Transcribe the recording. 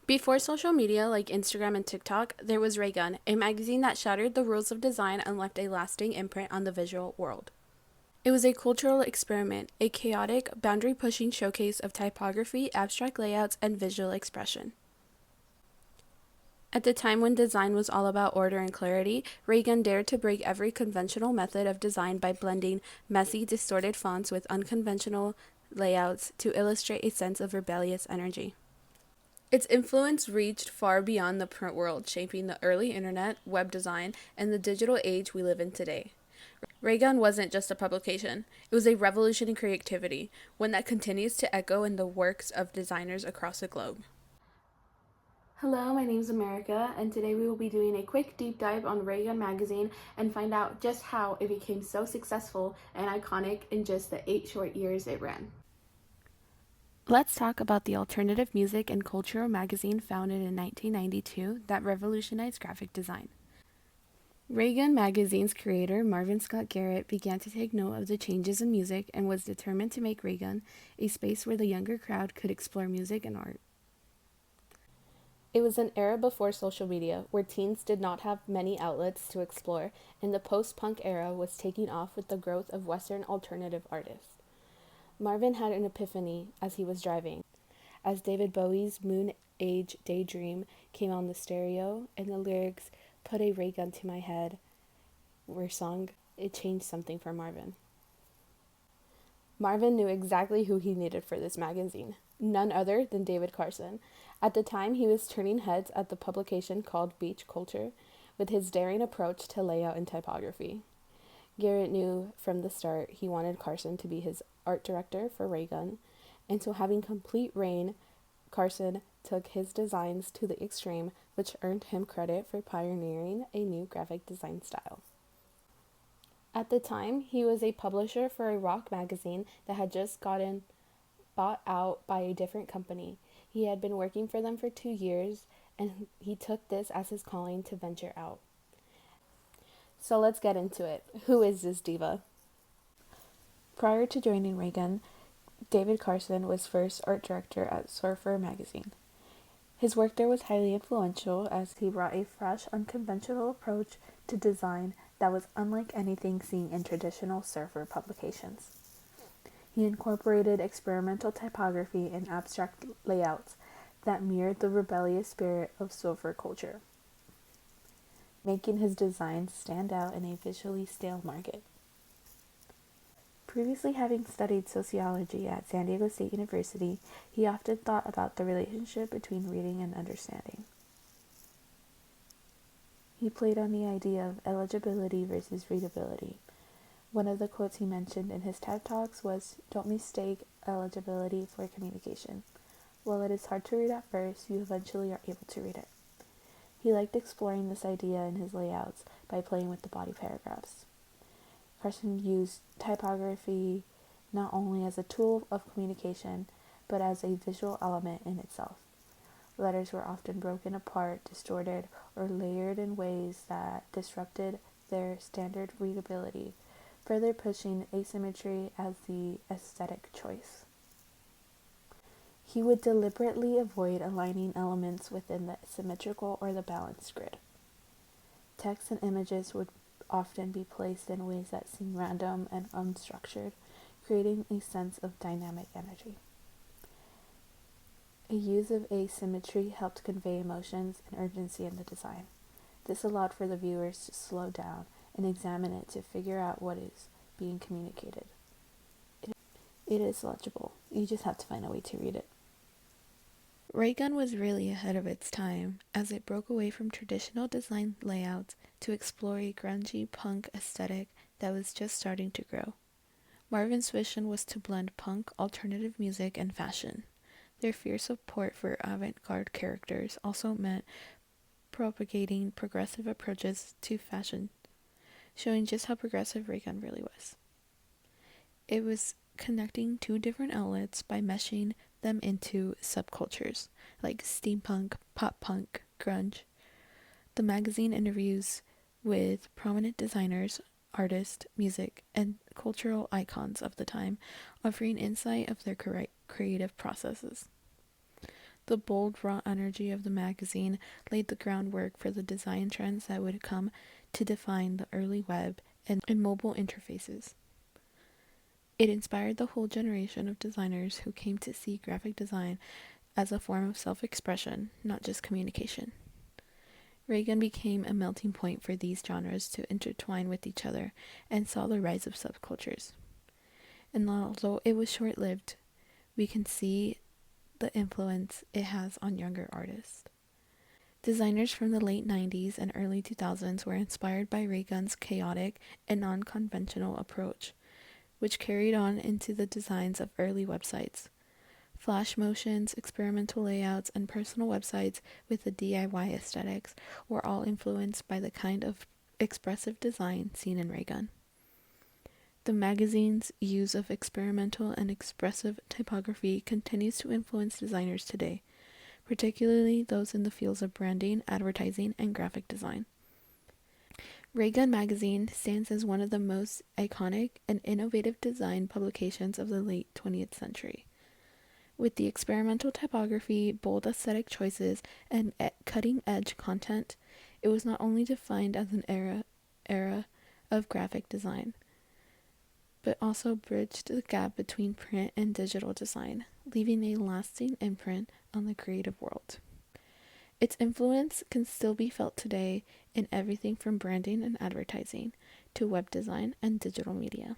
Before social media like Instagram and TikTok, there was Raygun, a magazine that shattered the rules of design and left a lasting imprint on the visual world. It was a cultural experiment, a chaotic, boundary pushing showcase of typography, abstract layouts, and visual expression. At the time when design was all about order and clarity, Raygun dared to break every conventional method of design by blending messy, distorted fonts with unconventional layouts to illustrate a sense of rebellious energy. Its influence reached far beyond the print world, shaping the early internet, web design, and the digital age we live in today. Raygun wasn't just a publication, it was a revolution in creativity, one that continues to echo in the works of designers across the globe. Hello, my name is America, and today we will be doing a quick deep dive on Raygun magazine and find out just how it became so successful and iconic in just the 8 short years it ran. Let's talk about the alternative music and cultural magazine founded in 1992 that revolutionized graphic design. Raygun magazine's creator, Marvin Scott Garrett, began to take note of the changes in music and was determined to make Raygun a space where the younger crowd could explore music and art. It was an era before social media, where teens did not have many outlets to explore, and the post-punk era was taking off with the growth of Western alternative artists. Marvin had an epiphany as he was driving, as David Bowie's Moon Age Daydream came on the stereo, and the lyrics, "Put a ray gun to my head," were sung. It changed something for Marvin. Marvin knew exactly who he needed for this magazine, none other than David Carson. At the time, he was turning heads at the publication called Beach Culture, with his daring approach to layout and typography. Garrett knew from the start he wanted Carson to be his art director for Raygun, and so having complete reign, Carson took his designs to the extreme, which earned him credit for pioneering a new graphic design style. At the time, he was a publisher for a rock magazine that had just gotten bought out by a different company. He had been working for them for 2 years, and he took this as his calling to venture out. So let's get into it. Who is this diva? Prior to joining Raygun, David Carson was first art director at Surfer magazine. His work there was highly influential as he brought a fresh, unconventional approach to design that was unlike anything seen in traditional surfer publications. He incorporated experimental typography and abstract layouts that mirrored the rebellious spirit of surfer culture, making his designs stand out in a visually stale market. Previously having studied sociology at San Diego State University, he often thought about the relationship between reading and understanding. He played on the idea of eligibility versus readability. One of the quotes he mentioned in his TED Talks was, "Don't mistake eligibility for communication. While it is hard to read at first, you eventually are able to read it." He liked exploring this idea in his layouts by playing with the body paragraphs. Carson used typography not only as a tool of communication, but as a visual element in itself. Letters were often broken apart, distorted, or layered in ways that disrupted their standard readability, further pushing asymmetry as the aesthetic choice. He would deliberately avoid aligning elements within the symmetrical or the balanced grid. Text and images would often be placed in ways that seem random and unstructured, creating a sense of dynamic energy. A use of asymmetry helped convey emotions and urgency in the design. This allowed for the viewers to slow down and examine it to figure out what is being communicated. It is legible. You just have to find a way to read it. Raygun was really ahead of its time, as it broke away from traditional design layouts to explore a grungy punk aesthetic that was just starting to grow. Marvin's vision was to blend punk, alternative music, and fashion. Their fierce support for avant-garde characters also meant propagating progressive approaches to fashion, showing just how progressive Raygun really was. It was connecting two different outlets by meshing them into subcultures like steampunk, pop punk, grunge. The magazine interviews with prominent designers, artists, music, and cultural icons of the time, offering insight of their creative processes. The bold, raw energy of the magazine laid the groundwork for the design trends that would come to define the early web and mobile interfaces. It inspired the whole generation of designers who came to see graphic design as a form of self-expression, not just communication. Raygun became a melting point for these genres to intertwine with each other and saw the rise of subcultures. And although it was short-lived, we can see the influence it has on younger artists. Designers from the late 90s and early 2000s were inspired by Raygun's chaotic and non-conventional approach, which carried on into the designs of early websites. Flash motions, experimental layouts, and personal websites with the DIY aesthetics were all influenced by the kind of expressive design seen in Raygun. The magazine's use of experimental and expressive typography continues to influence designers today, particularly those in the fields of branding, advertising, and graphic design. Raygun magazine stands as one of the most iconic and innovative design publications of the late 20th century. With the experimental typography, bold aesthetic choices, and cutting-edge content, it was not only defined as an era of graphic design, but also bridged the gap between print and digital design, leaving a lasting imprint on the creative world. Its influence can still be felt today in everything from branding and advertising to web design and digital media.